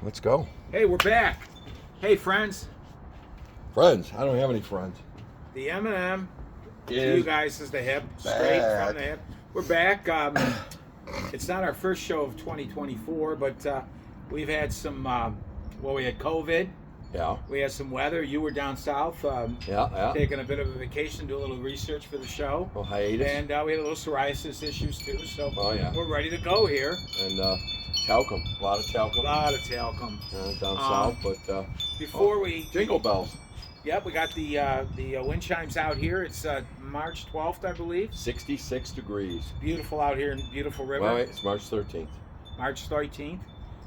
Let's go. Hey, we're back. Hey, friends. Friends. I don't have any friends. The M&M to Is you guys is the hip, straight back. from the hip. We're back. It's not our first show of 2024, but we've had some. We had COVID. Yeah. We had some weather. You were down south, Yeah. taking a bit of a vacation, do a little research for the show, Oh, hiatus. and we had a little psoriasis issues too. So Oh, yeah. we're ready to go here. And talcum. A lot of talcum. A lot of talcum. Down south, but Before we jingle bells. Yep, we got the wind chimes out here. It's March 12th, I believe. 66 degrees. Beautiful out here in beautiful river. Wait, it's March 13th. March 13th,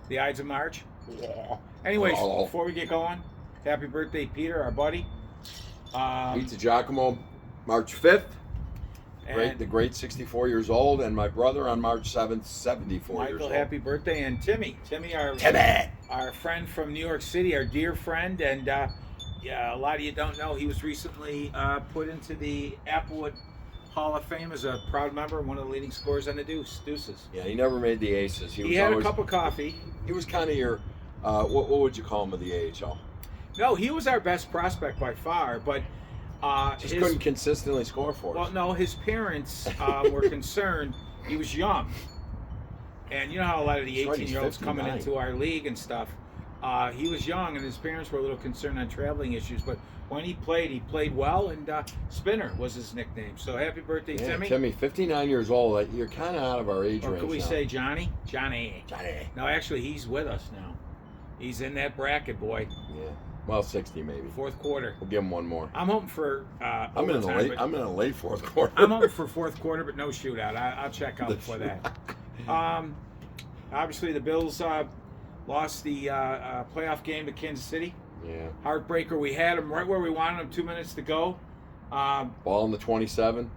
the Ides of March. Anyways, Oh. before we get going, happy birthday, Peter, our buddy. Pizza Giacomo, March 5th. And The great 64 years old, and my brother on March 7th, 74 years Michael, old. happy birthday, and Timmy, our friend from New York City, our dear friend, and yeah, a lot of you don't know, he was recently put into the Applewood Hall of Fame as a proud member, one of the leading scorers on the Deuces. Yeah, he never made the aces. He was had always, a cup of coffee. He was kind of your, what would you call him of the AHL? No, he was our best prospect by far, but Just couldn't consistently score for us. well, no, his parents were concerned. He was young, and you know how a lot of the That's right, 18-year-olds he's coming 59. into our league and stuff. He was young, and his parents were a little concerned on traveling issues. But when he played well, and Spinner was his nickname. So happy birthday, Yeah, Timmy! Timmy, 59 years old. You're kind of out of our age Or range could we now. say Johnny? Johnny. Johnny? No, actually, he's with us now. He's in that bracket, boy. Yeah. Well, 60 maybe. Fourth quarter. We'll give him one more. I'm hoping for I'm in overtime, but- a late fourth quarter. I'm hoping for fourth quarter, but no shootout. I'll check out for that. Obviously, the Bills lost the playoff game to Kansas City. Yeah. Heartbreaker. We had them right where we wanted them. 2 minutes to go, Ball in the 27.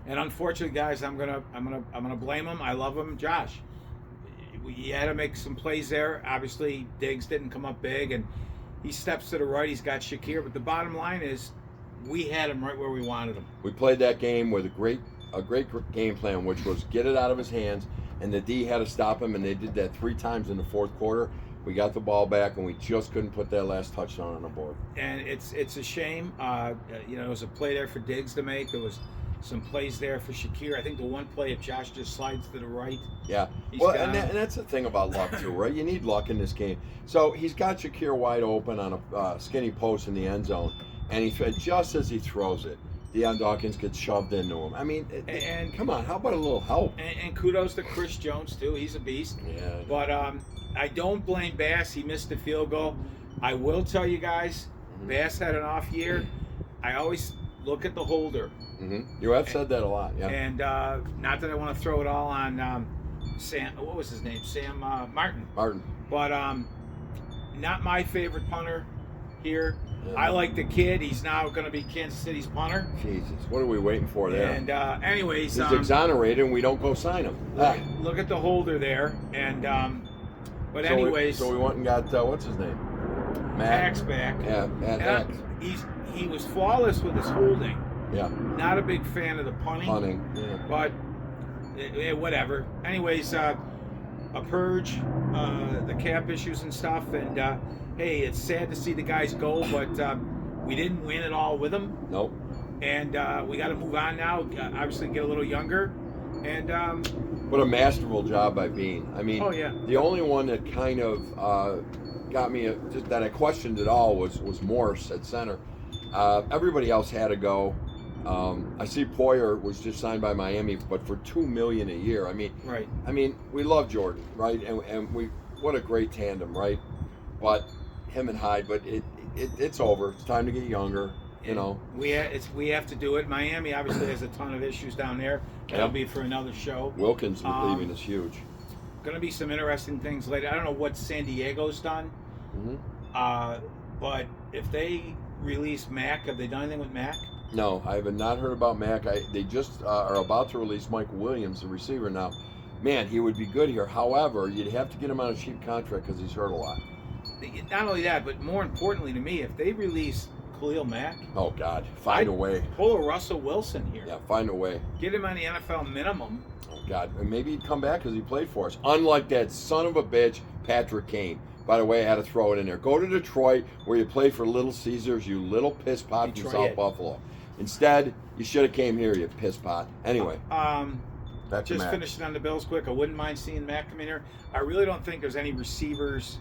and unfortunately, guys, I'm gonna blame him. I love him, Josh. We had to make some plays there. Obviously, Diggs didn't come up big, and he steps to the right. He's got Shakir, but the bottom line is, we had him right where we wanted him. We played that game with a great game plan, which was get it out of his hands, and the D had to stop him, and they did that 3 times in the fourth quarter. We got the ball back, and we just couldn't put that last touchdown on the board. And it's a shame. There was a play there for Diggs to make. There was some plays there for Shakir. I think the one play, if Josh just slides to the right. Yeah. He's Well, got and that's the thing about luck, too, right? You need luck in this game. So he's got Shakir wide open on a skinny post in the end zone, and just as he throws it, Deion Dawkins gets shoved into him. I mean, And- come on, how about a little help? And kudos to Chris Jones, too. He's a beast. Yeah. But I don't blame Bass. He missed the field goal. I will tell you guys, Bass had an off year. I always look at the holder. You have said that a lot, yeah. And not that I want to throw it all on Sam. What was his name? Sam Martin. Martin. But not my favorite punter here. Yeah. I like the kid. He's now going to be Kansas City's punter. Jesus, what are we waiting for there? And anyways, He's exonerated, and we don't go sign him. look at the holder there. And but anyways, so we went and got what's his name? Max back. Yeah, Matt And Max. he was flawless with his holding. Yeah, Not a big fan of the punting. yeah. But whatever. Anyways, a purge, the cap issues and stuff, and hey, it's sad to see the guys go, but we didn't win it all with them, Nope. and we got to move on now. Obviously, get a little younger, and What a masterful job by Bean. I mean, oh yeah, the only one that kind of got me just that I questioned it all was Morse at center. Everybody else had to go. I see Poyer was just signed by Miami, but for $2 million a year. right. I mean, we love Jordan, right? And we what a great tandem, right? But him and Hyde, but it's over. It's time to get younger. You know, we have to do it. Miami obviously has a ton of issues down there. That'll be for another show. Wilkins leaving is huge. Going to be some interesting things later. I don't know what San Diego's done, but if they release Mac, have they done anything with Mac? No, I have not heard about Mac. They just are about to release Michael Williams, the receiver now. Man, he would be good here. However, you'd have to get him on a cheap contract because he's hurt a lot. Not only that, but more importantly to me, if they release Khalil Mack, Oh, God. Find a way. pull a Russell Wilson here. Yeah, find a way. Get him on the NFL minimum. Oh, God. And maybe he'd come back because he played for us. Unlike that son of a bitch, Patrick Kane. By the way, I had to throw it in there. Go to Detroit, where you play for Little Caesars, you little piss pot from South Buffalo. Instead, you should have came here, you piss pot. Anyway. Just finishing on the Bills quick. I wouldn't mind seeing Mac come in here. I really don't think there's any receivers.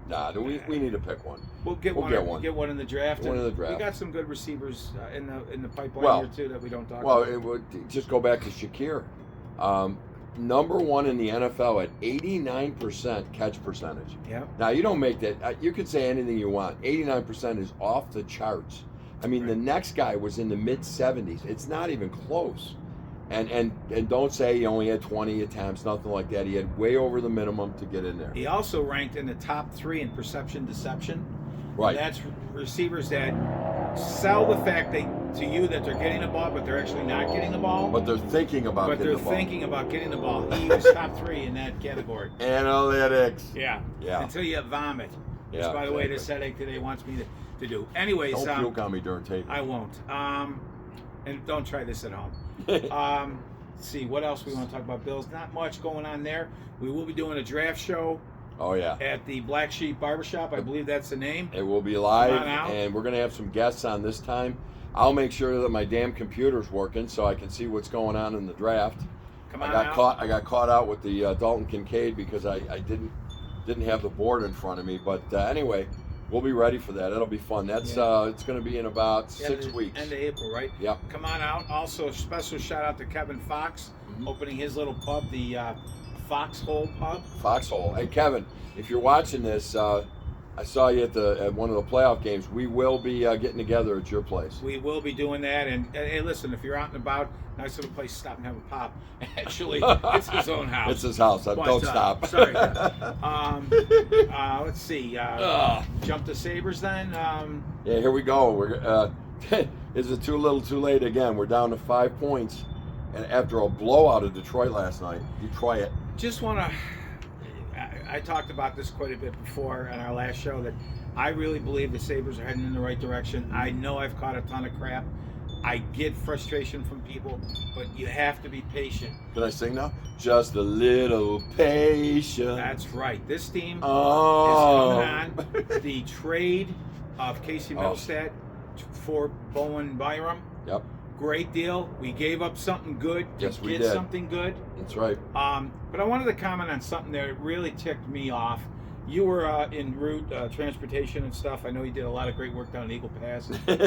Nah, we need to pick one. We'll get one. Get one in the draft. One in the draft. We got some good receivers in the pipeline here too that we don't talk about. Well, it would just go back to Shakir. Number one in the NFL at 89% catch percentage. Yeah. Now you don't make that. You could say anything you want. 89% is off the charts. I mean, the next guy was in the mid 70s. It's not even close. And don't say he only had 20 attempts, nothing like that. He had way over the minimum to get in there. He also ranked in the top 3 in perception deception. Right. And that's receivers that sell the fact to you that they're getting the ball, but they're actually not getting the ball. But they're thinking about getting the ball. But they're thinking about getting the ball. He was top 3 in that category. Analytics. Yeah. Until you vomit. Which, by the way, this headache today wants me to do. Anyways. Don't puke on me during tape. I won't. And don't try this at home. Let's see, what else we want to talk about, Bills? Not much going on there. We will be doing a draft show. Oh, yeah. At the Black Sheep Barbershop. I believe that's the name. It will be live, and we're going to have some guests on this time. I'll make sure that my damn computer's working so I can see what's going on in the draft. I got caught out with the Dalton Kincaid because I didn't have the board in front of me. But anyway, we'll be ready for that. It'll be fun. That's it's going to be in about 6 weeks. End of April, right? Yep. Come on out. Also, a special shout out to Kevin Fox, opening his little pub, the Foxhole Pub. Foxhole. Hey, Kevin, if you're watching this, I saw you at one of the playoff games. We will be getting together at your place. We will be doing that. And hey, listen, if you're out and about, nice little place to stop and have a pop. Actually, it's his own house. It's his house. Don't stop. Sorry. Let's see. Jump to Sabres then. Yeah, here we go. Is it too little, too late again? We're down to 5 points, and after a blowout of Detroit last night, Detroit. Just want to. I talked about this quite a bit before on our last show that I really believe the Sabres are heading in the right direction. I know I've caught a ton of crap. I get frustration from people, but you have to be patient. Can I sing now? Just a little patience. That's right. This team is coming on. The trade of Casey Middlestat for Bowen Byram. Yep. Great deal. We gave up something good to get something good. That's right. But I wanted to comment on something that really ticked me off. You were en route transportation and stuff. I know you did a lot of great work down in Eagle Pass. But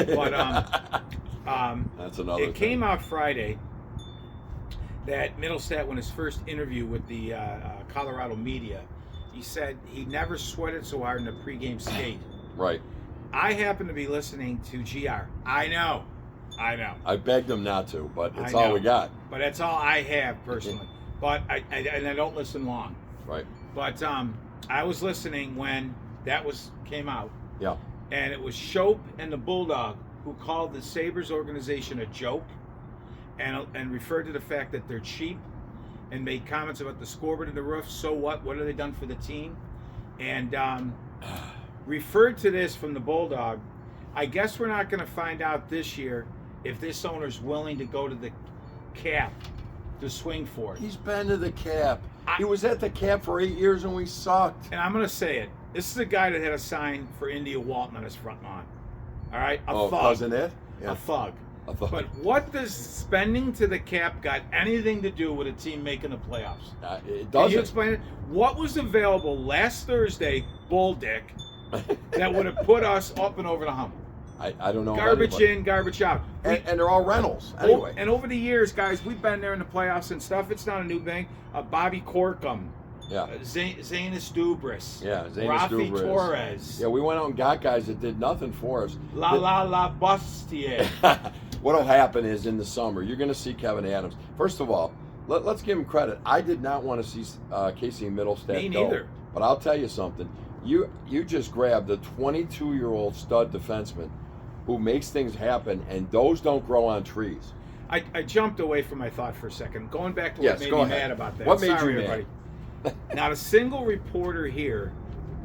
that's another thing. Came out Friday that Middlestat, when his first interview with the Colorado media, he said he never sweated so hard in a pregame skate. Right. I happen to be listening to GR. I know. I begged him not to, but it's all we got. But that's all I have personally. But I don't listen long. Right. But I was listening when that came out. Yeah. And it was Shope and the Bulldog who called the Sabres organization a joke and referred to the fact that they're cheap and made comments about the scoreboard and the roof. So what? What have they done for the team? And referred to this from the Bulldog. I guess we're not going to find out this year if this owner's willing to go to the cap to swing for it. He's been to the cap. He was at the cap for 8 years and we sucked. And I'm going to say it. This is a guy that had a sign for India Walton on his front lawn. All right? A thug. Wasn't it? Yeah. A thug. But what does spending to the cap got anything to do with a team making the playoffs? It doesn't. Can you explain it? What was available last Thursday, Bull Dick, that would have put us up and over the hump? I don't know. Garbage in, garbage out. And they're all rentals. Anyway. And over the years, guys, we've been there in the playoffs and stuff. It's not a new thing. Bobby Corkum. Yeah. Zanis Dubris. Yeah, Rafi Torres. Yeah, we went out and got guys that did nothing for us. La Bustier. What'll happen is in the summer, you're going to see Kevin Adams. First of all, let's give him credit. I did not want to see Casey Middlestat Me neither. go. But I'll tell you something. You just grabbed a 22-year-old stud defenseman who makes things happen, and those don't grow on trees. I jumped away from my thought for a second. Going back to what made me mad about that. What made you mad? Not a single reporter here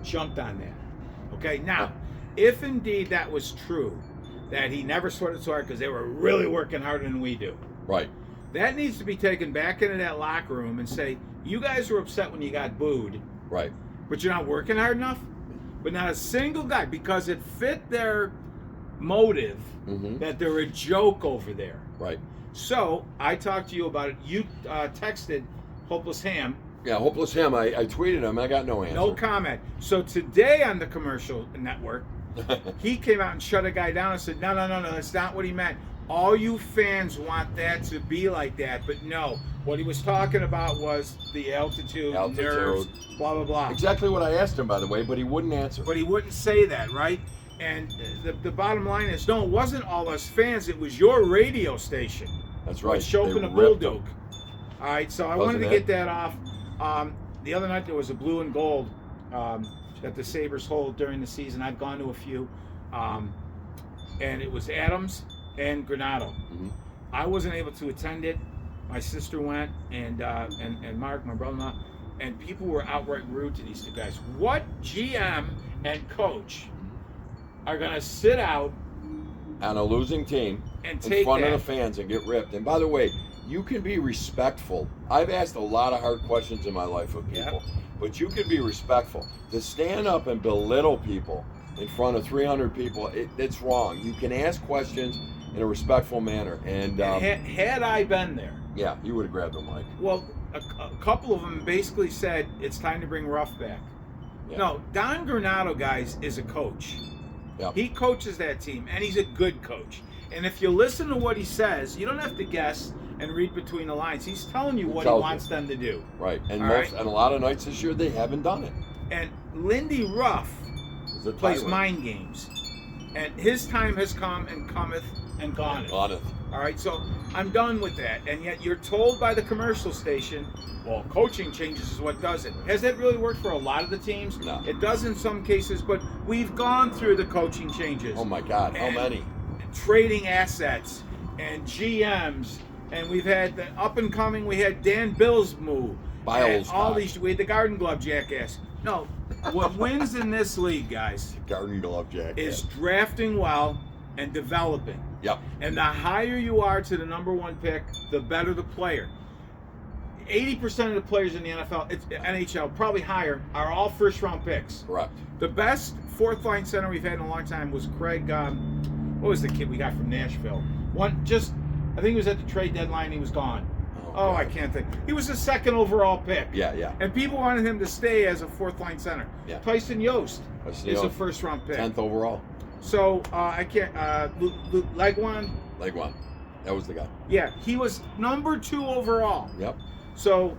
jumped on that. Okay, now, if indeed that was true, that he never sweated so hard because they were really working harder than we do. Right. That needs to be taken back into that locker room and say, you guys were upset when you got booed. Right. but you're not working hard enough. But not a single guy, because it fit their motive that they're a joke over there. Right. So I talked to you about it. You texted Hopeless Ham. Yeah, Hopeless Ham. I tweeted him. I got no answer. No comment. So today on the commercial network, he came out and shut a guy down and said, no, that's not what he meant. All you fans want that to be like that, but no. What he was talking about was the altitude, nerves, blah, blah, blah. Exactly what I asked him, by the way, but he wouldn't answer. But he wouldn't say that, right? And the bottom line is, no, it wasn't all us fans. It was your radio station. That's right. Chopin and Bulldog. All right, so I wanted to get that off. The other night there was a blue and gold that the Sabres hold during the season. I've gone to a few. And it was Adams and Granato. I wasn't able to attend it. My sister went, and Mark, my brother-in-law, and people were outright rude to these two guys. What GM and coach are going to sit out on a losing team and in front of the fans and get ripped? And by the way, you can be respectful. I've asked a lot of hard questions in my life of people, but you can be respectful. To stand up and belittle people in front of 300 people, it's wrong. You can ask questions in a respectful manner. And had I been there, yeah, you would have grabbed the mic. Well, a couple of them basically said it's time to bring Ruff back. Yeah. No, Don Granato, guys, is a coach. Yep. He coaches that team, and he's a good coach. And if you listen to what he says, you don't have to guess and read between the lines. He's telling you what he wants them to do. Right. And and a lot of nights this year, they haven't done it. And Lindy Ruff plays mind games. And his time has come and cometh and goneth. All right, so I'm done with that. And yet you're told by the commercial station, well, coaching changes is what does it. Has that really worked for a lot of the teams? No. It does in some cases, but we've gone through the coaching changes. Oh, my God. How many? Trading assets and GMs. And we've had the up and coming, we had Dan Bilsmu. Biles. All these, we had the Garden Glove jackass. No, what wins in this league, guys, Garden Glove jackass, is drafting well and developing. Yep. And the higher you are to the number one pick, the better the player. 80% of the players in the NHL, probably higher, are all first-round picks. Correct. The best fourth-line center we've had in a long time was Craig. What was the kid we got from Nashville? I think he was at the trade deadline. He was gone. Oh, I can't think. He was the second overall pick. Yeah. And people wanted him to stay as a fourth-line center. Yeah. Tyson Yost is a first-round pick. 10th overall. So I can't. Legwan. That was the guy. Yeah, he was number 2 overall. Yep. So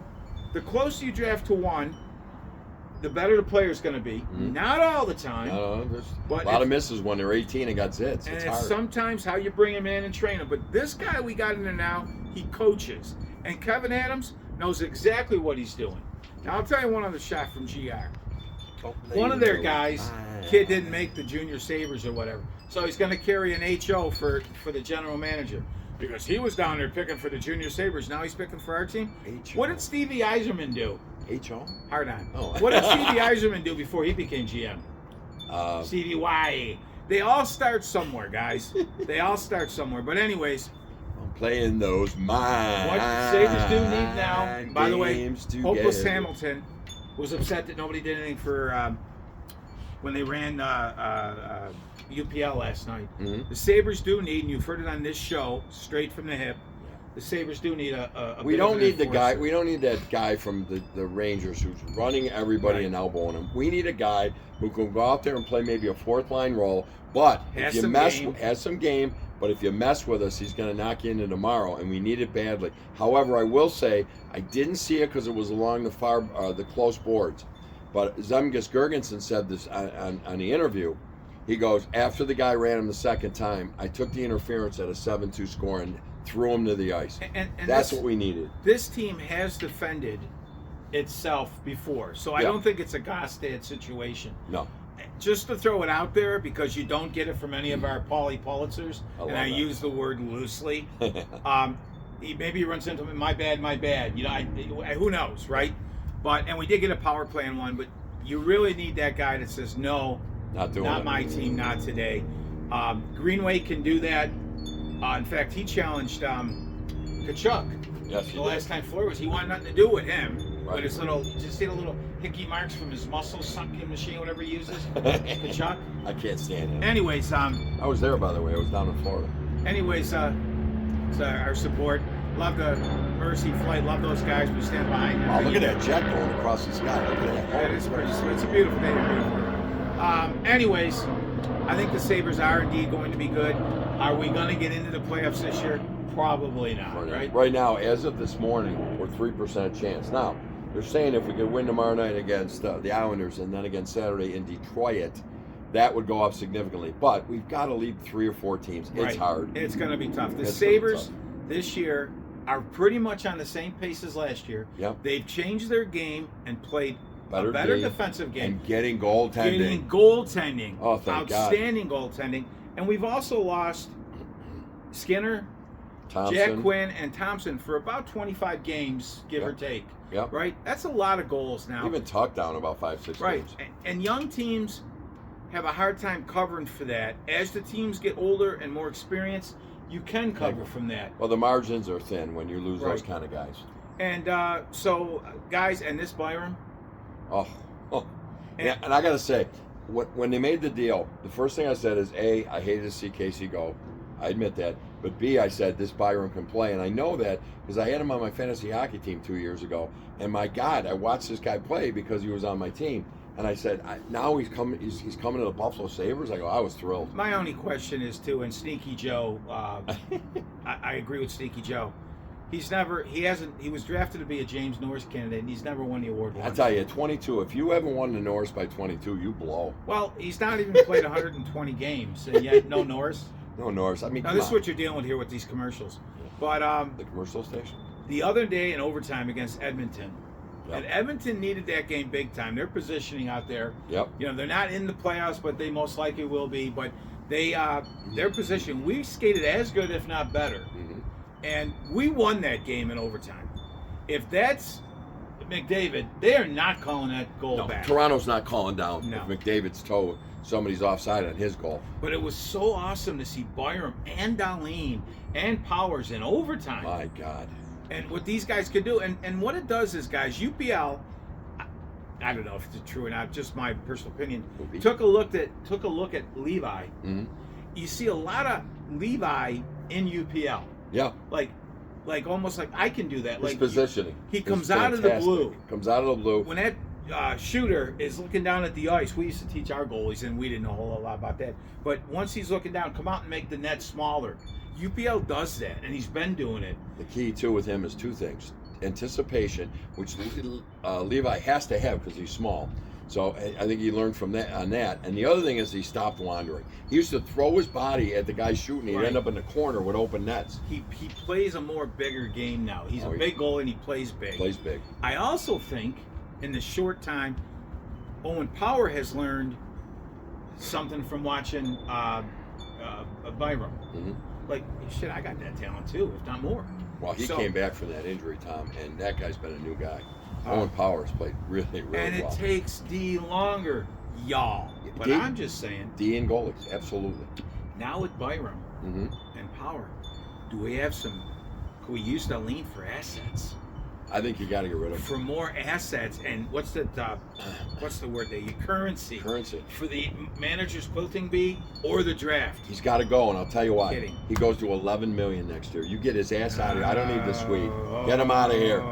the closer you draft to one, the better the player's going to be. Mm-hmm. Not all the time. There's a lot of misses when they're 18 and got zits. And it's hard. Sometimes how you bring him in and train him. But this guy we got in there now, he coaches. And Kevin Adams knows exactly what he's doing. Now I'll tell you one other shot from GR. One of their guys, kid didn't make the junior Sabres or whatever. So he's going to carry an HO for the general manager. Because he was down there picking for the junior Sabres. Now he's picking for our team. HO. What did Stevie Yzerman do? HO? Hard on. Oh. What did Stevie Yzerman do before he became GM? Stevie Y. They all start somewhere, guys. They all start somewhere. But anyways, I'm playing those mind. What the Sabres do need now, by the way, Hopeless together. Hamilton was upset that nobody did anything for when they ran UPL last night. Mm-hmm. The Sabres do need, and you've heard it on this show, straight from the hip, the Sabres do need We don't need the guy. We don't need that guy from the Rangers who's running everybody and elbowing them. We need a guy who can go out there and play maybe a fourth line role. But if you has some game. But if you mess with us, he's going to knock you into tomorrow, and we need it badly. However, I will say I didn't see it because it was along the close boards. But Zemgus Girgensson said this on the interview. He goes, after the guy ran him the second time, I took the interference at a 7-2 score and threw him to the ice. And that's what we needed. This team has defended itself before, so I don't think it's a Gostad situation. No. Just to throw it out there, because you don't get it from any of our Paulie Pulitzers, and I use the word loosely. He maybe runs into me, my bad. You know, who knows, right? And we did get a power play in one, but you really need that guy that says, no, not my team, not today. Greenway can do that. In fact, he challenged Kachuk. Yes, the last time Fleur was. He wanted nothing to do with him. Right. With his little, just see the little hickey marks from his muscle sucking machine, whatever he uses. Kachuk. I can't stand him. Anyways, I was there, by the way. I was down in Florida. So our support. Love the Mercy flight. Love those guys. We stand behind them. Oh, look at that jet going across the sky. Look at that. It is pretty sweet. It's a beautiful day to be. Anyways, I think the Sabres are indeed going to be good. Are we going to get into the playoffs this year? Probably not, right? Right now, as of this morning, we're 3% chance. Now, they're saying if we could win tomorrow night against the Islanders and then again Saturday in Detroit, that would go up significantly. But we've got to lead 3 or 4 teams. It's Right. hard. It's going to be tough. The It's Sabres gonna this year are pretty much on the same pace as last year. Yep. They've changed their game and played a better D, defensive game. and getting goaltending. Getting goaltending. Oh, thank God. Outstanding goaltending. And we've also lost Skinner, Thompson. Jack Quinn, and Thompson for about 25 games, give or Yep. take. Yep. Right? That's a lot of goals now. Even tucked down about 5-6 Right. games. And young teams have a hard time covering for that. As the teams get older and more experienced, you can cover from that. Well, the margins are thin when you lose those Right. kind of guys. And so, guys, and this Byram, Oh. And- Yeah, and I got to say, when they made the deal, the first thing I said is, A, I hated to see Casey go. I admit that. But B, I said, this Byram can play. And I know that because I had him on my fantasy hockey team 2 years ago. And my God, I watched this guy play because he was on my team. And I said, now he's coming to the Buffalo Sabres. I go, I was thrilled. my only question is, too, and Sneaky Joe, I agree with Sneaky Joe. He was drafted to be a James Norris candidate, and he's never won the award I once. tell you, at 22, if you haven't won the Norris by 22, you blow. Well, he's not even played 120 games, and yet no Norris. No, Norris. I mean, Now, come this is on. what you're dealing with here with these commercials. But The commercial station? the other day in overtime against Edmonton, Yep. and Edmonton needed that game big time. They're positioning out there. Yep. You know, they're not in the playoffs, but they most likely will be. But their position, we skated as good, if not better. Mm-hmm. And we won that game in overtime. If that's McDavid, they are not calling that goal No, back. Toronto's not calling down No. if McDavid's toe, somebody's offside on his goal. But it was so awesome to see Byram and Darlene and Powers in overtime. My God. And what these guys could do. And what it does is, guys, UPL, I don't know if it's true or not, just my personal opinion, Movie. took a look at Levi. Mm-hmm. You see a lot of Levi in UPL. Yeah. Like almost like I can do that. His Like positioning. he is comes out of the fantastic. blue. Comes out of the blue. When that shooter is looking down at the ice, we used to teach our goalies, and we didn't know a whole lot about that. But once he's looking down, come out and make the net smaller. UPL does that, and he's been doing it. The key, too, with him is 2 things. Anticipation, which Levi has to have because he's small. So I think he learned from that on that. And the other thing is he stopped wandering. He used to throw his body at the guy shooting. He'd Right. end up in the corner with open nets. He plays a more bigger game now. He's a he big goalie, and he plays big. Plays big. I also think in the short time, Owen Power has learned something from watching Byram. Mm-hmm. Like, shit, I got that talent too, if not more. Well, he So- came back from that injury, Tom, and that guy's been a new guy. Owen Powers played really, really And it well. takes D longer, y'all. But D- I'm just saying, D and goalies, absolutely. now with Byram Mm-hmm. and Power, do we have some? Could we use the lean for assets? I think you got to get rid of For more assets, and what's the word there? Your currency. currency. For the manager's quilting bee or the draft. He's got to go, and I'll tell you why. Kidding. He goes to 11 million next year. You get his ass out of here. I don't need the Swede. Get him out of here.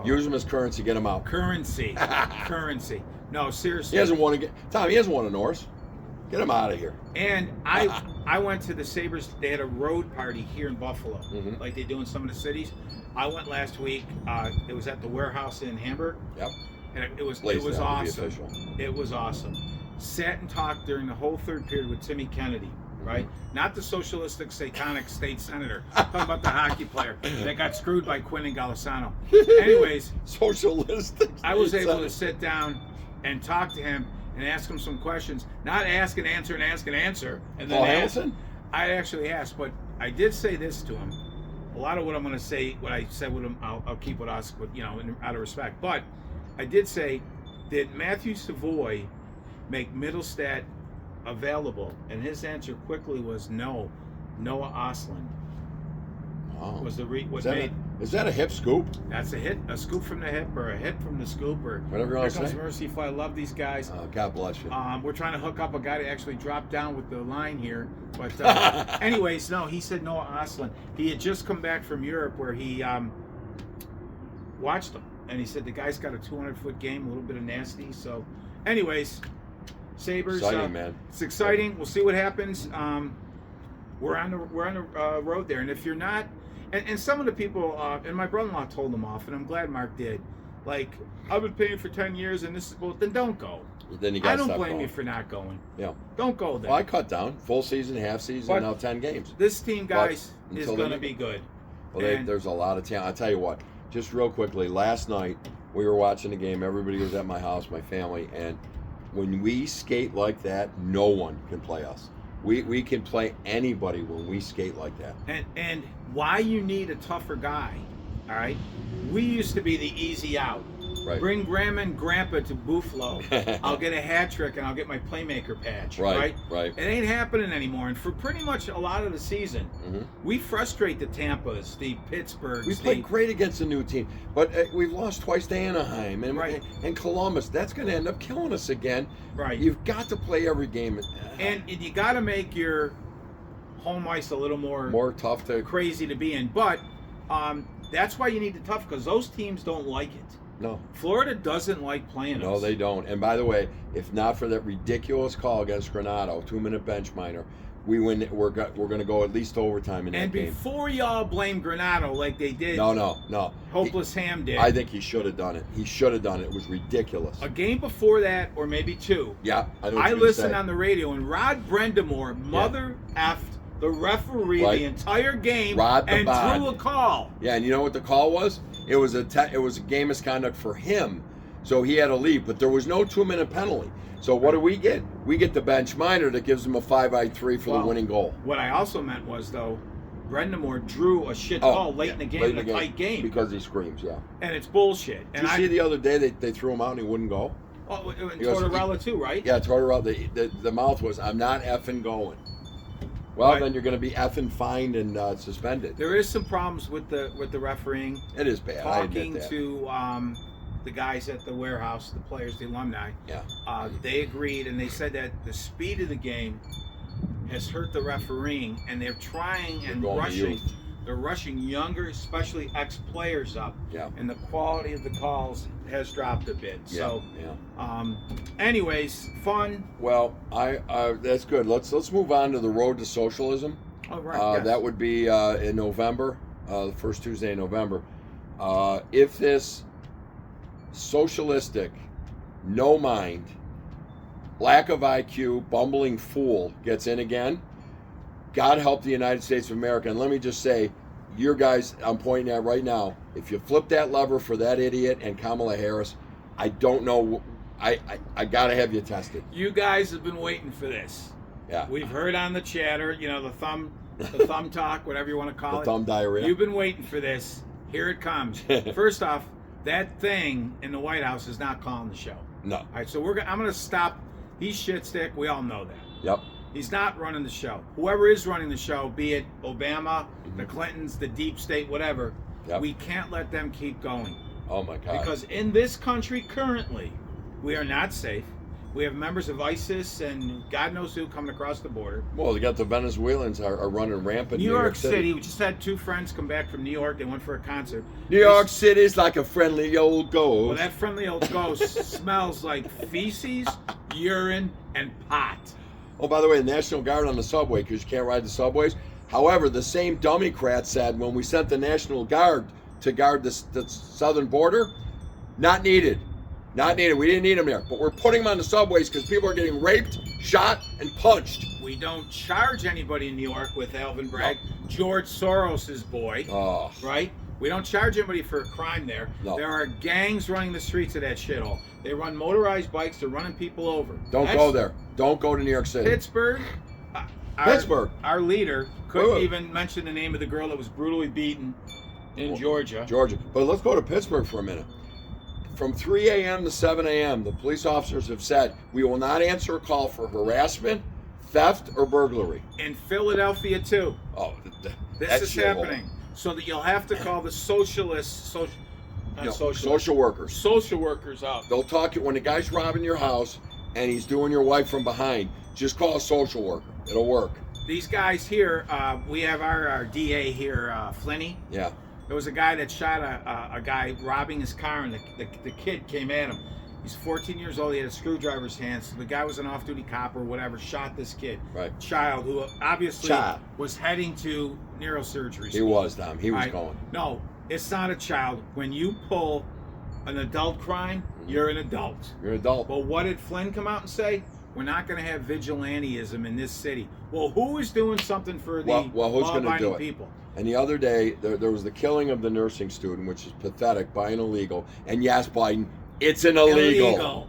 Use him as currency. Get him out. Currency. Currency. No, seriously. He hasn't won again. Tom, he hasn't won a Norris. Get him out of here. And I went to the Sabres. They had a road party here in Buffalo, Mhm. like they do in some of the cities. I went last week. It was at the warehouse in Hamburg, Yep. and it was Blaisdell, to be awesome. official. It was awesome. Sat and talked during the whole third period with Timmy Kennedy, right? Not the socialistic, satanic state senator. Talking about the hockey player that got screwed by Quinn and Golisano. Anyways, Socialistic. I was able Senator. to sit down and talk to him and ask him some questions. Not ask and answer and ask and answer. And then Paul ask. Hamilton? I actually asked, but I did say this to him. A lot of what I'm going to say, what I said with him, I'll keep with us, but out of respect. But I did say, did Matthew Savoy make Middlestat available? And his answer quickly was no. Noah Osland Oh. was the Is that Is that a hip scoop? That's a scoop from the hip, or a hit from the scoop, or Whatever you here want to comes say. Merciful. I love these guys. God bless you. We're trying to hook up a guy to actually drop down with the line here. But anyways, no, he said Noah Oslin. He had just come back from Europe where he watched him. And he said the guy's got a 200-foot game, a little bit of nasty. So anyways, Sabres. Exciting, man. It's exciting. We'll see what happens. We're on the road there. And if you're not, and some of the people, and my brother-in-law told them off, and I'm glad Mark did. Like, I've been paying for 10 years, and this is, well, then don't go. Then you got. I don't blame you for not going. Yeah. Don't go there. Well, I cut down full season, half season, But now 10 games. This team, guys, is until going to then- be good. Well, there's a lot of talent. I tell you what, just real quickly, last night we were watching the game. Everybody was at my house, my family, and when we skate like that, no one can play us. We can play anybody when we skate like that. And why you need a tougher guy, all right? We used to be the easy out. Right. Bring Grandma and Grandpa to Buffalo. I'll get a hat trick and I'll get my playmaker patch. Right. Right. It ain't happening anymore. And for pretty much a lot of the season, we frustrate the Tampas, the Pittsburghs. We played great against a new team, but we've lost twice to Anaheim and Columbus. That's going to end up killing us again. Right. You've got to play every game. And you got to make your home ice a little more tough to crazy to be in. But that's why you need the tough, because those teams don't like it. No. Florida doesn't like playing us. No, they don't. And by the way, if not for that ridiculous call against Granato, 2-minute bench minor, we win. We're going to go at least overtime in that game. And before y'all blame Granato like they did, no, Hopeless Ham did. I think he should have done it. He should have done it. It was ridiculous. A game before that, or maybe two. Yeah, I listened on the radio, and Rod Brendamore effed the referee the entire game and threw a call. Yeah, and you know what the call was? It was a game misconduct for him, so he had to leave. But there was no 2-minute penalty. So what do we get? We get the bench minor that gives him a 5-3 for the winning goal. What I also meant was, though, Brendamore drew a shit call late in the game, in a tight game. Because he screams, and it's bullshit. Did you see the other day they threw him out and he wouldn't go? Oh, and Tortorella too, right? Yeah, Tortorella. The mouth was, "I'm not effing going." Well, then you're going to be effing fined and suspended. There is some problems with the refereeing. It is bad. Talking to the guys at the warehouse, the players, the alumni. Yeah. They agreed, and they said that the speed of the game has hurt the refereeing, and they're trying and rushing. They're rushing younger, especially ex-players up. Yeah. And the quality of the calls has dropped a bit. Yeah. So, anyways, fun. Well, that's good. Let's move on to the road to socialism. Oh, right. Yes. That would be in November, the first Tuesday in November. If this socialistic, no mind, lack of IQ, bumbling fool gets in again, God help the United States of America. And let me just say, your guys I'm pointing at right now, if you flip that lever for that idiot and Kamala Harris, I don't know. I got to have you tested. You guys have been waiting for this. Yeah. We've heard on the chatter, the thumb talk, whatever you want to call it. The thumb diarrhea. You've been waiting for this. Here it comes. First off, that thing in the White House is not calling the show. No. All right, so I'm going to stop. He's shit stick. We all know that. Yep. He's not running the show. Whoever is running the show, be it Obama, the Clintons, the deep state, whatever, we can't let them keep going. Oh, my God. Because in this country currently, we are not safe. We have members of ISIS and God knows who coming across the border. Well, they got the Venezuelans are running rampant. New York City. We just had 2 friends come back from New York. They went for a concert. New York City's like a friendly old ghost. Well, that friendly old ghost smells like feces, urine, and pot. Oh, by the way, the National Guard on the subway, because you can't ride the subways. However, the same Democrat said when we sent the National Guard to guard the southern border, not needed. Not needed. We didn't need them there. But we're putting them on the subways because people are getting raped, shot, and punched. We don't charge anybody in New York with Alvin Bragg, George Soros' boy, right? We don't charge anybody for a crime there. No. There are gangs running the streets of that shithole. They run motorized bikes. They're running people over. Don't go there. Don't go to New York City. Pittsburgh. Our leader couldn't even mention the name of the girl that was brutally beaten in Georgia. But let's go to Pittsburgh for a minute. From 3 a.m. to 7 a.m., the police officers have said, we will not answer a call for harassment, theft, or burglary. In Philadelphia, too. Oh, this is happening. so that you'll have to call the social workers up. They'll talk when the guy's robbing your house and he's doing your wife from behind. Just call a social worker. It'll work. These guys here, we have our DA here, Flinney. Yeah. There was a guy that shot a guy robbing his car, and the kid came at him. He's 14 years old. He had a screwdriver's hand. So the guy was an off-duty cop or whatever, shot this kid. Right. Child who obviously was heading to neurosurgery school. He was, Tom. He was going. No, it's not a child. When you pull an adult crime, you're an adult. You're an adult. But what did Flynn come out and say? We're not going to have vigilantism in this city. Well, who is doing something for the who's going to do it? People? And the other day, there was the killing of the nursing student, which is pathetic by an illegal. And yes, Biden, it's an illegal.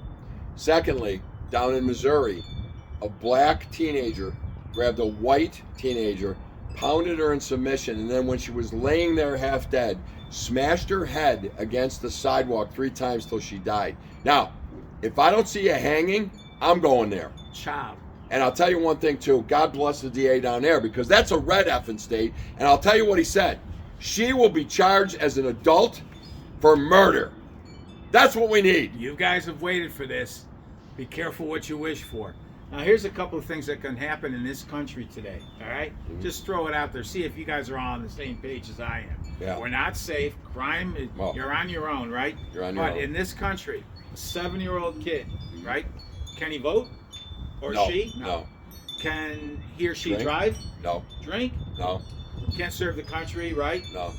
Secondly, down in Missouri, a black teenager grabbed a white teenager, pounded her in submission, and then when she was laying there half dead, smashed her head against the sidewalk 3 times till she died. Now, if I don't see a hanging, I'm going there. Child. And I'll tell you one thing, too. God bless the DA down there, because that's a red effing state. And I'll tell you what he said. She will be charged as an adult for murder. That's what we need. You guys have waited for this. Be careful what you wish for. Now, here's a couple of things that can happen in this country today, all right? Mm-hmm. Just throw it out there. See if you guys are all on the same page as I am. Yeah. We're not safe. Crime, you're on your own, right? You're on your own. But in this country, a 7-year-old kid, right? Can he vote? Or no. she? No. Can he or she drive? No. Drink? No. Can't serve the country, right? No.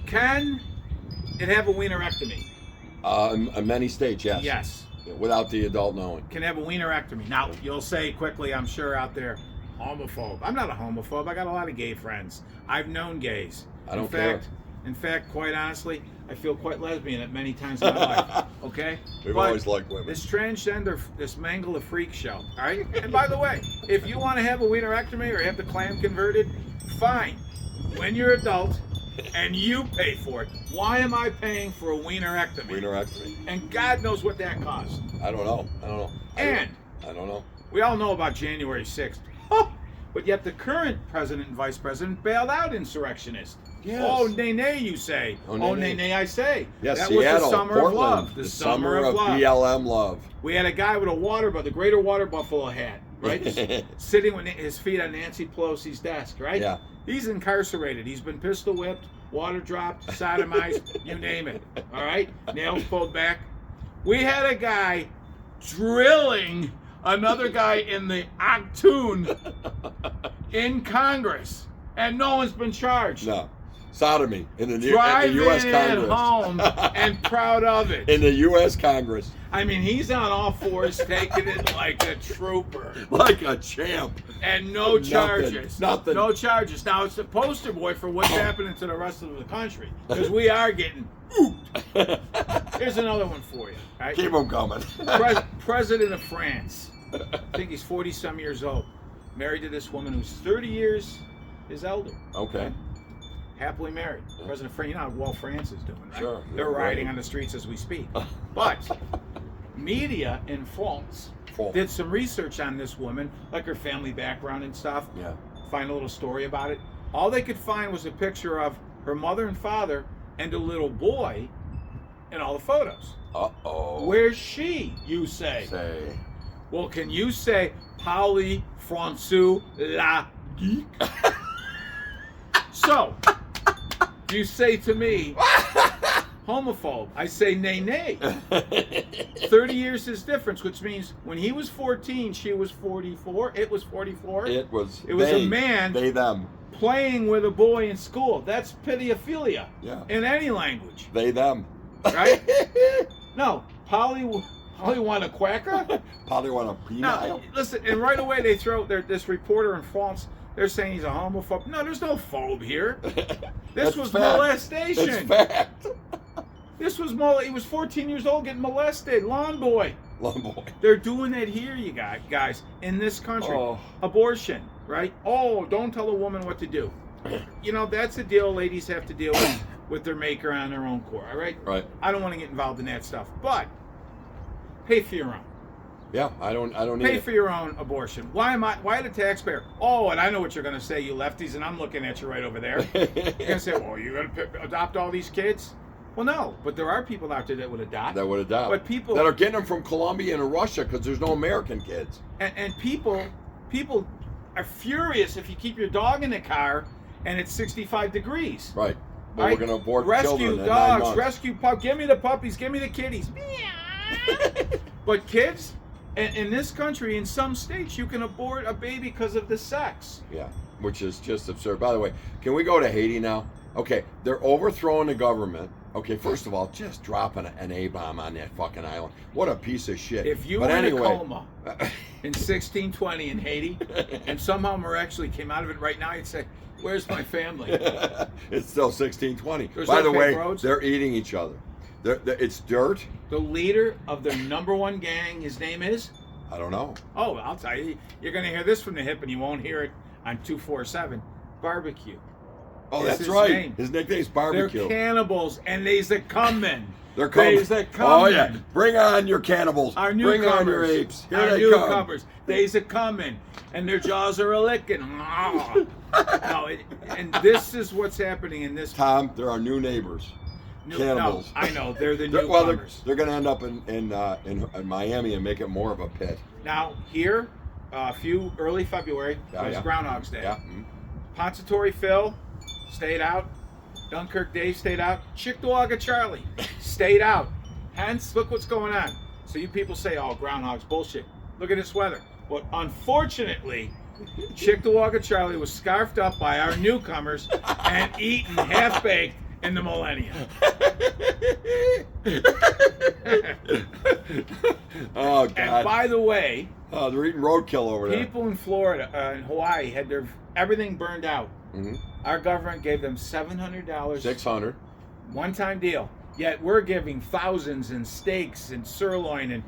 Can it have a wienerectomy? In many states, yes. Yes. Without the adult knowing. Can have a wienerectomy. Now, you'll say quickly, I'm sure out there, homophobe. I'm not a homophobe. I got a lot of gay friends. I've known gays. I don't care. In fact, quite honestly, I feel quite lesbian at many times in my life. Okay? We've always liked women. This transgender, this mangle of freak show. All right? And by the way, if you want to have a wienerectomy or have the clam converted, fine. When you're adult and you pay for it, why am I paying for a wienerectomy? Wienerectomy. And God knows what that costs. I don't know. And I don't know. We all know about January 6th. But yet the current president and vice president bailed out insurrectionists. Yes. Oh, nay, you say. Oh, nay, I say. Yes, that Seattle, was the summer Portland, of love. The summer of love. BLM love. We had a guy with the greater water buffalo hat, right? Sitting with his feet on Nancy Pelosi's desk, right? Yeah. He's incarcerated. He's been pistol whipped, water dropped, sodomized, you name it. All right? Nails pulled back. We had a guy drilling another guy in the Octoon in Congress, and no one's been charged. No. Sodomy in the Driving U.S. Congress. it home and proud of it. In the U.S. Congress. I mean, he's on all fours taking it like a trooper. Like a champ. And no charges. Nothing. No charges. Now, it's the poster boy for what's happening to the rest of the country. Because we are getting ooped. Here's another one for you. Right? Keep them coming. President of France. I think he's 40-some years old. Married to this woman who's 30 years his elder. Okay. Happily married. President of France. You know how well France is doing, right? Sure. They're riding on the streets as we speak. But media in France did some research on this woman, like her family background and stuff. Yeah. Find a little story about it. All they could find was a picture of her mother and father and a little boy in all the photos. Uh-oh. Where's she, you say? Well, can you say Pauli François la geek? So, you say to me, homophobe. I say, nay. 30 years is difference, which means when he was 14, she was 44. It was 44. It was a man they, them. playing with a boy in school. That's pedophilia in any language. They, them. Right? No, Polly want a quacker? Polly want a penile? No, listen, and right away they throw this reporter in France. They're saying he's a homophobe. No, there's no phobe here. This was molestation. It's fact. This was he was 14 years old getting molested. Lawn boy. They're doing it here, you guys, in this country. Oh. Abortion, right? Oh, don't tell a woman what to do. You know, that's a deal ladies have to deal with their maker on their own core, all right? Right. I don't want to get involved in that stuff, but pay for your own. Yeah, I don't need Pay it. for your own abortion. Why the taxpayer? Oh, and I know what you're going to say, you lefties, and I'm looking at you right over there. You're going to say, well, you're going to adopt all these kids? Well, no, but there are people out there that would adopt. That would adopt. But people that are getting them from Colombia and Russia because there's no American kids. And people are furious if you keep your dog in the car and it's 65 degrees. Right. But Right? we're going to abort Rescue children at 9 dogs, months. rescue pup. Give me the puppies, give me the kitties. But kids, in this country, in some states, you can abort a baby because of the sex. Yeah, which is just absurd. By the way, can we go to Haiti now? Okay, they're overthrowing the government. Okay, first of all, just dropping an A-bomb on that fucking island. What a piece of shit. If you but were anyway, in a coma in 1620 in Haiti, and somehow miraculously came out of it right now, you'd say, where's my family? it's still 1620. There's By no the way, paved roads. they're eating each other. It's dirt. The leader of their #1 gang, his name is? I don't know. Oh, I'll tell you. You're going to hear this from the hip, and you won't hear it on 247. Barbecue. Oh, It's that's his right. name. His nickname's They're Barbecue. cannibals, and they's a coming. They're coming. They's a coming. Oh yeah, bring on your cannibals. Our Bring newcomers. on your apes. Here Our they come. newcomers. They's a coming, and their jaws are a licking. No, and this is what's happening in this. Tom, they're our new neighbors. Cannibals. No, I know they're the Well, newcomers. they're going to end up in Miami and make it more of a pit. Now here, early February, Yeah, was yeah. Groundhog's Day. Yeah. Ponzatory Phil stayed out. Dunkirk Dave stayed out. Chickawaga Charlie stayed out. Hence, look what's going on. So you people say, oh, Groundhog's bullshit. Look at this weather. But unfortunately, Chickawaga Charlie was scarfed up by our newcomers and eaten half-baked in the millennium. Oh, God. And by the way, they're eating roadkill over there. people in Florida and Hawaii had their everything burned out. Mm-hmm. Our government gave them $700. 600. One-time deal. Yet we're giving thousands in steaks and sirloin and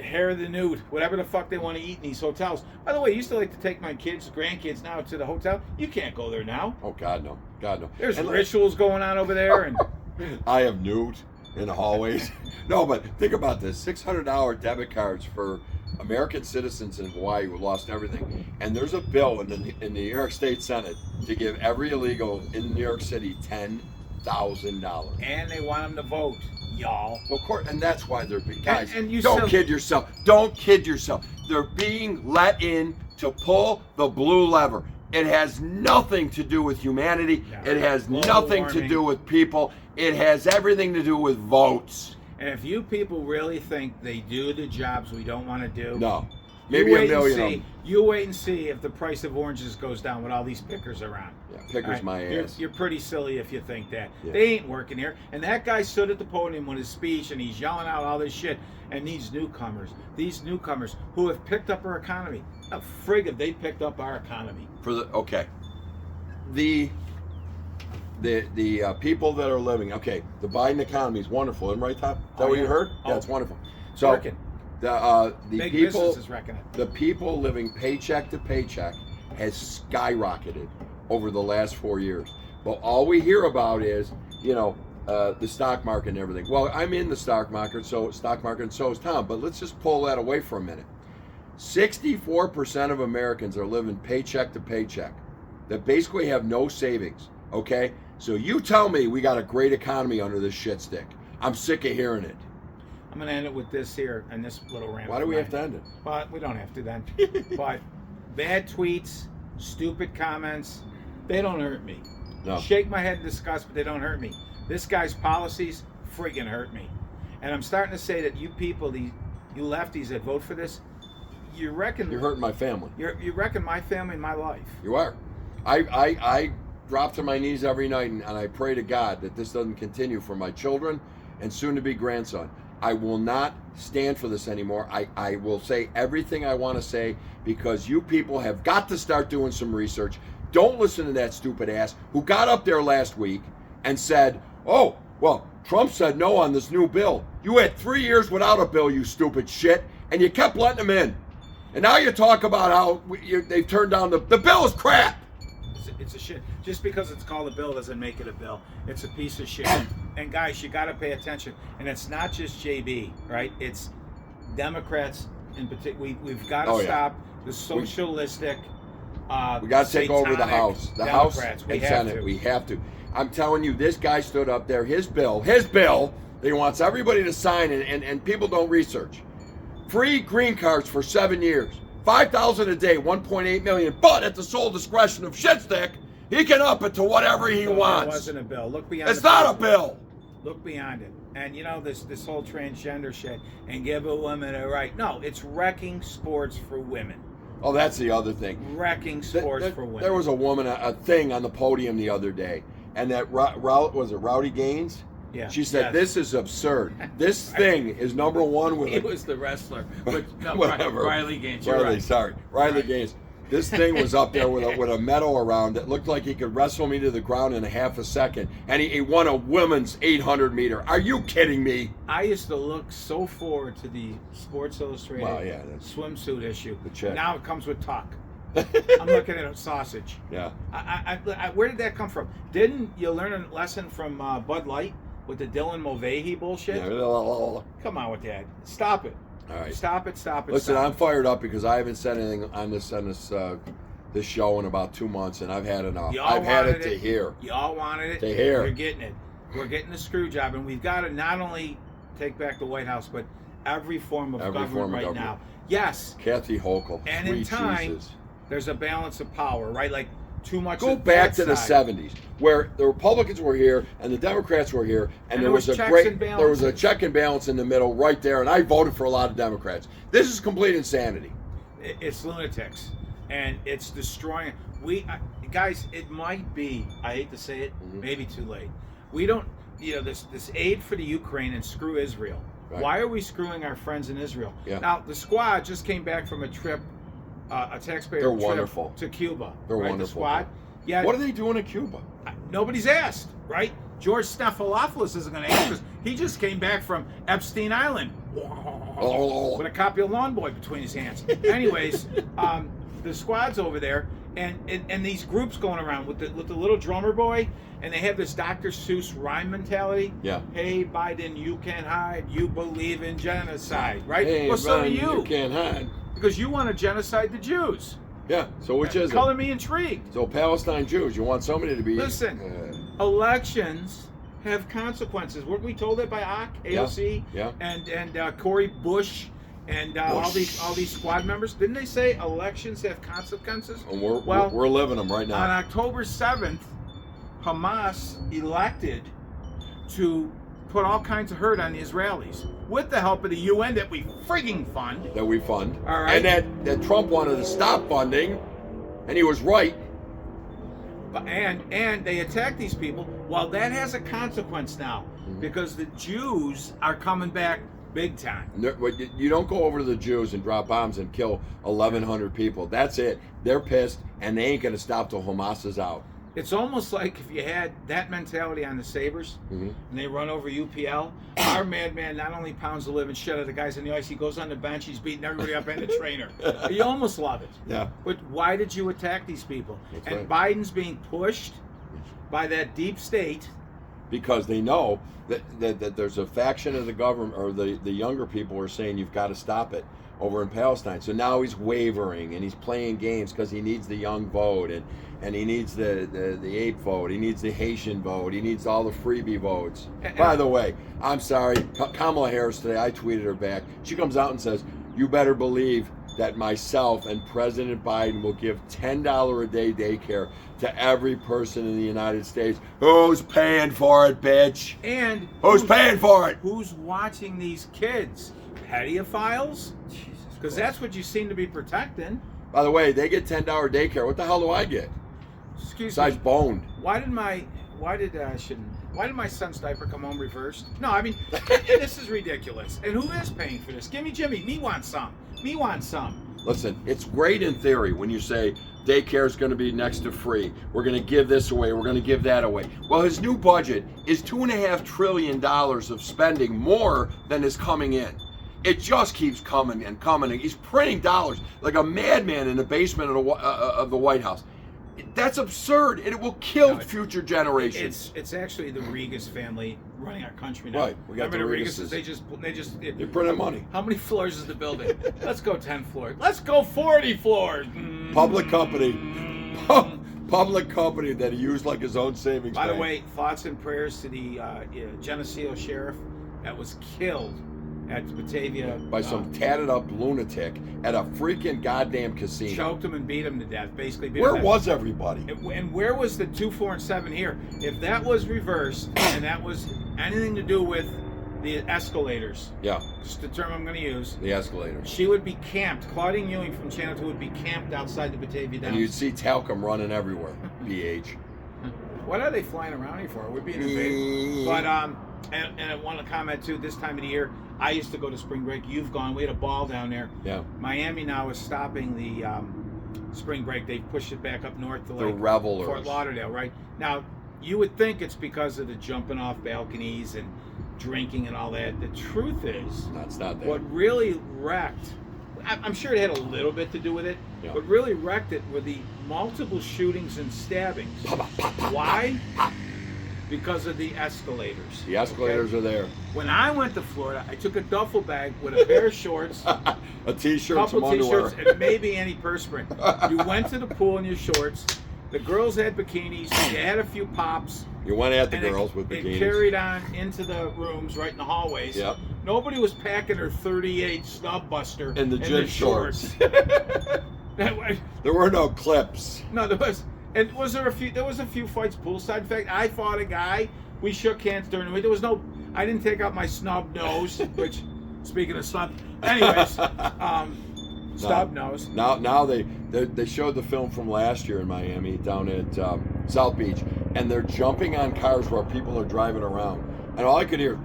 hair of the newt, whatever the fuck they want to eat in these hotels. By the way, I used to like to take my grandkids now to the hotel. You can't go there now. Oh, God, no. God, no. There's And rituals going on over there. And I have newt in the hallways. No, but think about this. $600 debit cards for American citizens in Hawaii who lost everything. And there's a bill in the New York State Senate to give every illegal in New York City $10,000. and they want them to vote, y'all. Of course, and that's why they're guys. And you don't still- kid yourself. Don't kid yourself. They're being let in to pull the blue lever. It has nothing to do with humanity. No. It has Global nothing to warming. do with people. It has everything to do with votes. And if you people really think they do the jobs we don't want to do, No, you maybe a wait and million of see. them. You wait and see if the price of oranges goes down with all these pickers around. Yeah, pickers All right? my You're- ass. You're pretty silly if you think that. Yeah. They ain't working here. And that guy stood at the podium with his speech and he's yelling out all this shit. And these newcomers who have picked up our economy. A frig if they picked up our economy. The people that are living. Okay, the Biden economy is wonderful, isn't it, right, Tom? Is that Oh, what you yeah. heard? Oh. Yeah, it's wonderful. So Working. the Big people. businesses reckon it. The people living paycheck to paycheck has skyrocketed over the last 4 years. But all we hear about is, the stock market and everything. Well, I'm in the stock market, and so is Tom. But let's just pull that away for a minute. 64% of Americans are living paycheck to paycheck, that basically have no savings. Okay, so you tell me we got a great economy under this shit stick. I'm sick of hearing it. I'm going to end it with this here and this little rant. Why do we have to end it? But we don't have to then. But bad tweets, stupid comments, they don't hurt me. No. Shake my head in disgust, but they don't hurt me. This guy's policies friggin' hurt me. And I'm starting to say that you people, you lefties that vote for this, you reckon You're hurting my family. you reckon my family and my life. You are. I drop to my knees every night and I pray to God that this doesn't continue for my children and soon to be grandson. I will not stand for this anymore. I will say everything I want to say because you people have got to start doing some research. Don't listen to that stupid ass who got up there last week and said, oh, well, Trump said no on this new bill. You had 3 years without a bill, you stupid shit, and you kept letting them in. And now you talk about how they've turned down the bill is crap. It's a shit. Just because it's called a bill doesn't make it a bill. It's a piece of shit. And guys, you got to pay attention. And it's not just JB, right? It's Democrats in particular. We've got to Oh, yeah. stop the socialistic. We got to take over the satanic House, Democrats. We and have Senate. to. We have to. I'm telling you, this guy stood up there. His bill that he wants everybody to sign, and people don't research. Free green cards for 7 years, $5,000 a day, 1.8 million. But at the sole discretion of Shitstick, he can up it to whatever he wants. It wasn't a bill. Look beyond. It's not a bill. Look beyond it. And you know this whole transgender shit and give a woman a right. No, it's wrecking sports for women. Oh, that's the other thing. Wrecking sports for women. There was a woman, a thing on the podium the other day, and that was it Rowdy Gaines? Yeah. She said, Yes. "This is absurd. This thing is number one with." He was the wrestler, but no, Whatever. Riley Gaines. You're Riley, right. sorry, Riley Right. Gaines. This thing was up there with a medal around it. Looked like he could wrestle me to the ground in a half a second, and he won a women's 800 meter. Are you kidding me? I used to look so forward to the Sports Illustrated Well, yeah, that's swimsuit issue. the chick. Now it comes with talk. I'm looking at a sausage. Yeah. Where did that come from? Didn't you learn a lesson from Bud Light with the Dylan Mulvaney bullshit? Yeah. All Come on with that. Stop it. right. Stop it. Listen, stop I'm fired up because I haven't said anything on this show in about 2 months, and I've had enough. Y'all I've had wanted it to hear. You all wanted it. To hear. You're getting it. We're getting the screw job, and we've got to not only take back the White House, but every form of government right now. Yes. Kathy Hochul. And sweet in time, Jesus. there's a balance of power, right? Like too much. Go of back that to the side. 70s, where the Republicans were here and the Democrats were here, and there was a checks great, and there was a balances. check and balance in the middle, right there. And I voted for a lot of Democrats. This is complete insanity. It's lunatics, and it's destroying. Guys, it might be. I hate to say it, maybe too late. We don't. This aid for the Ukraine and screw Israel. Right. Why are we screwing our friends in Israel? Yeah. Now the squad just came back from a trip, a taxpayer They're trip wonderful. to Cuba. They're right? wonderful. The squad. Yeah. What are they doing in Cuba? Nobody's asked, right? George Stephanopoulos isn't going to answer because he just came back from Epstein Island with a copy of Lawn Boy between his hands. Anyways, the squad's over there, and these groups going around with the little drummer boy, and they have this Dr. Seuss rhyme mentality. Yeah. Hey, Biden, you can't hide. You believe in genocide, right? Hey, well, so do Biden, you. You can't hide. Because you want to genocide the Jews. Yeah. So which is Color it? me intrigued. So Palestine Jews. You want somebody to be. Listen. Elections have consequences. Weren't we told that by AOC Yeah. and Corey Bush and all these squad members? Didn't they say elections have consequences? And we're living them right now. On October 7th, Hamas elected to put all kinds of hurt on the Israelis with the help of the UN that we frigging fund. That we fund. All right. And that Trump wanted to stop funding, and he was right. And they attack these people. Well, that has a consequence now because the Jews are coming back big time. You don't go over to the Jews and drop bombs and kill 1,100 people. That's it. They're pissed, and they ain't going to stop till Hamas is out. It's almost like if you had that mentality on the Sabres and they run over UPL, our madman not only pounds the living shit out of the guys on the ice, he goes on the bench, he's beating everybody up and the trainer. You almost love it. Yeah. But why did you attack these people? That's and right. Biden's being pushed by that deep state. Because they know that there's a faction of the government, or the younger people are saying you've got to stop it over in Palestine. So now he's wavering and he's playing games because he needs the young vote and he needs the ape vote. He needs the Haitian vote. He needs all the freebie votes. By the way, I'm sorry, Kamala Harris today, I tweeted her back. She comes out and says, you better believe that myself and President Biden will give $10 a day daycare to every person in the United States. Who's paying for it, bitch? And Who's paying for it? Who's watching these kids? Pedophiles? Because that's what you seem to be protecting. By the way, they get $10 daycare. What the hell do I get? Excuse Besides me. boned. Why did my son's diaper come home reversed? No, I mean, this is ridiculous. And who is paying for this? Gimme Jimmy. Me want some. Me want some. Listen, it's great in theory when you say daycare is going to be next to free. We're going to give this away. We're going to give that away. Well, his new budget is $2.5 trillion of spending more than is coming in. It just keeps coming and coming. He's printing dollars like a madman in the basement of the White House. That's absurd. It will kill future generations. It's actually the Regas family running our country now. Right, we got Remember the the Regases. They printing money. How many floors is the building? Let's go 10 floors. Let's go 40 floors. Public company. Public company that he used like his own savings By the bank. way, thoughts and prayers to the Geneseo sheriff that was killed at Batavia by some tatted up lunatic at a freaking goddamn casino. Choked him and beat him to death. Basically, beat Where him to was everybody? And where was the 2, 4, and 7 here? If that was reversed and that was anything to do with the escalators, Yeah, just the term I'm going to use, the escalators. she would be camped. Claudine Ewing from Channel 2 would be camped outside the Batavia Downs. And you'd see talcum running everywhere. BH. What are they flying around here for? We're being invaded. But and I want to comment too. This time of the year, I used to go to spring break. You've gone. We had a ball down there. Yeah. Miami now is stopping the spring break. They've pushed it back up north to The like revelers. Fort Lauderdale. Right now, you would think it's because of the jumping off balconies and drinking and all that. The truth is, No, it's not that. what really wrecked. I'm sure it had a little bit to do with it. Yeah. What really wrecked it were the multiple shootings and stabbings. Why? Because of the escalators. The escalators are there. When I went to Florida, I took a duffel bag with a pair of shorts, A t-shirt, some couple underwear. t-shirts, and maybe antiperspirant. You went to the pool in your shorts. The girls had bikinis. You had a few pops. You went at the and girls with it bikinis. carried on into the rooms, right in the hallways. Yep. Nobody was packing their 38 snub buster In the gym their shorts. That way, There were no clips. no, there was. And was there a few? There was a few fights poolside. In fact, I fought a guy. We shook hands during the week. There was no. I didn't take out my snub nose. Which, speaking of snub, anyways, snub nose. Now they showed the film from last year in Miami down at South Beach, and they're jumping on cars while people are driving around, and all I could hear.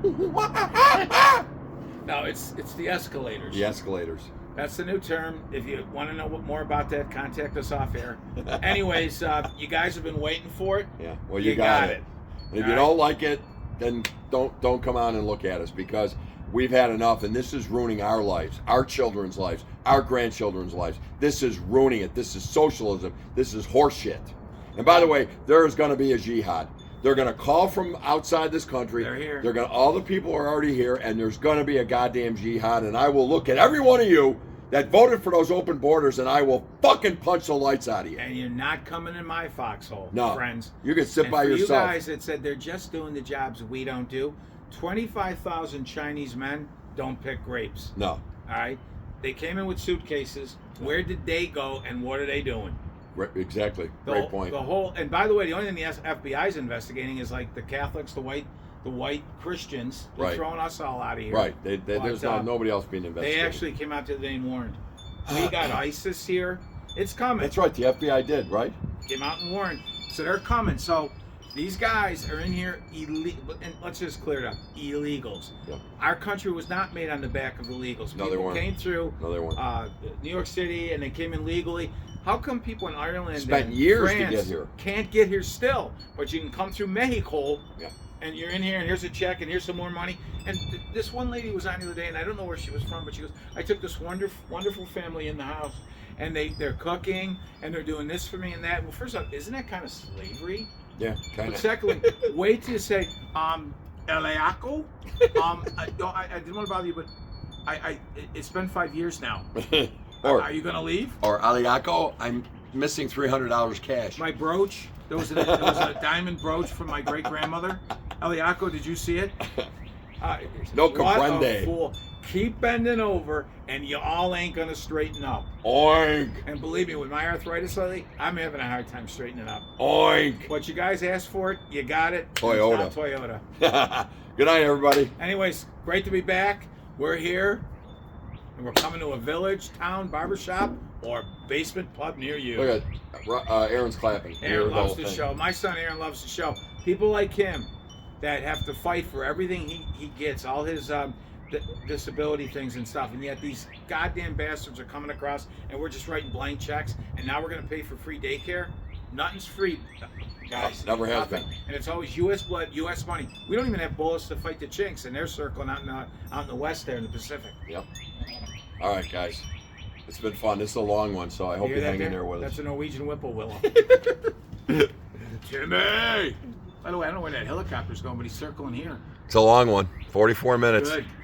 No, it's the escalators. The escalators. That's the new term. If you want to know more about that, contact us off air. Anyways, you guys have been waiting for it. Yeah. Well, You you got got it. it. And if All you right. don't like it, then don't come on and look at us, because we've had enough, and this is ruining our lives, our children's lives, our grandchildren's lives. This is ruining it. This is socialism. This is horseshit. And by the way, there is going to be a jihad. They're going to call from outside this country. They're here. They're going. All the people are already here, and there's going to be a goddamn jihad. And I will look at every one of you that voted for those open borders, and I will fucking punch the lights out of you. And you're not coming in my foxhole, No, friends. You can sit And by for yourself. you guys that said they're just doing the jobs we don't do, 25,000 Chinese men don't pick grapes. No. All right? They came in with suitcases. Where did they go, and what are they doing? Exactly. The Great whole- point. The whole, and by the way, the only thing the FBI is investigating is like the Catholics, the white Christians. They're Right. throwing us all out of here. Right. But, There's nobody else being investigated. They actually came out today and warned. We got ISIS here. It's coming. That's right. The FBI did, right? Came out and warned. So they're coming. So these guys are in here illegal. And let's just clear it up. Illegals. Yeah. Our country was not made on the back of illegals. No, they People weren't. came through No, they weren't. New York City and they came in legally. How come people in Ireland Spent and years to France get here. can't get here still? But you can come through Mexico. Yeah. And you're in here, and here's a check, and here's some more money. And this one lady was on the other day, and I don't know where she was from, but she goes, I took this wonderful family in the house, and they're cooking, and they're doing this for me and that. Well, first off, isn't that kind of slavery? Yeah, kind But of. secondly, wait till you say, Eliaco? I didn't want to bother you, but it's been 5 years now. Are you going to leave? Or Aliaco, I'm missing $300 cash. My brooch, there was a diamond brooch from my great-grandmother. Eliaco, did you see it? No What a comprende. fool. Keep bending over, and you all ain't going to straighten up. Oink. And believe me, with my arthritis lately, I'm having a hard time straightening up. Oink. What you guys asked for it, you got it. Toyota. It's not Toyota. Good night, everybody. Anyways, great to be back. We're here, and we're coming to a village, town, barbershop, or basement pub near you. Look at Aaron's clapping. Hear Aaron the loves whole the thing. show. My son Aaron loves the show. People like him that have to fight for everything he gets, all his disability things and stuff, and yet these goddamn bastards are coming across, and we're just writing blank checks, and now we're going to pay for free daycare. Nothing's free, guys. Never has Nothing. been. And it's always U.S. blood, U.S. money. We don't even have bullets to fight the chinks, and they're circling out in the west there in the Pacific. Yep. All right, guys. It's been fun. This is a long one, so I hope You you hear that hang in there? there with That's us. a Norwegian whippoorwill. Timmy! By the way, I don't know where that helicopter's going, but he's circling here. It's a long one. 44 minutes. Good.